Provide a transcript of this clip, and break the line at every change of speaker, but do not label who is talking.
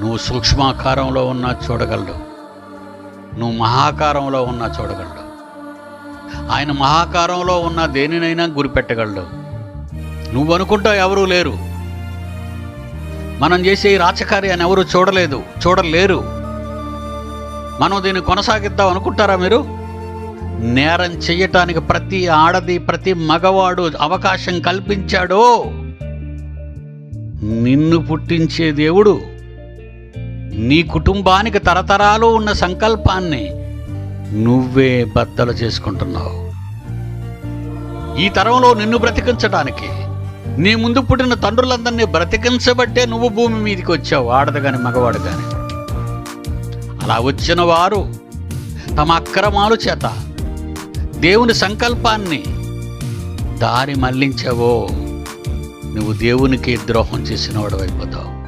నువ్వు సూక్ష్మాకారంలో ఉన్నా చూడగలడు, నువ్వు మహాకారంలో ఉన్నా చూడగలడు. ఆయన మహాకారంలో ఉన్న దేనినైనా గురిపెట్టగలడు. నువ్వు అనుకుంటావు ఎవరూ లేరు, మనం చేసే ఈ రాచకార్యాన్ని ఎవరు చూడలేరు, మనం దీన్ని కొనసాగిద్దాం అనుకుంటారా మీరు? నేరం చెయ్యటానికి ప్రతి ఆడది, ప్రతి మగవాడు అవకాశం కల్పించాడో. నిన్ను పుట్టించే దేవుడు నీ కుటుంబానికి తరతరాలు ఉన్న సంకల్పాన్ని నువ్వే బద్దలు చేసుకుంటున్నావు. ఈ తరంలో నిన్ను బ్రతికించడానికి, నీ ముందు పుట్టిన తండ్రులందరినీ బ్రతికించబట్టే నువ్వు భూమి మీదకి వచ్చావు, ఆడదు కానీ మగవాడు కానీ. అలా వచ్చిన వారు తమ అక్రమాలు చేత దేవుని సంకల్పాన్ని దారి మళ్లించావో, నువ్వు దేవునికి ద్రోహం చేసిన వాడు అయిపోతావు.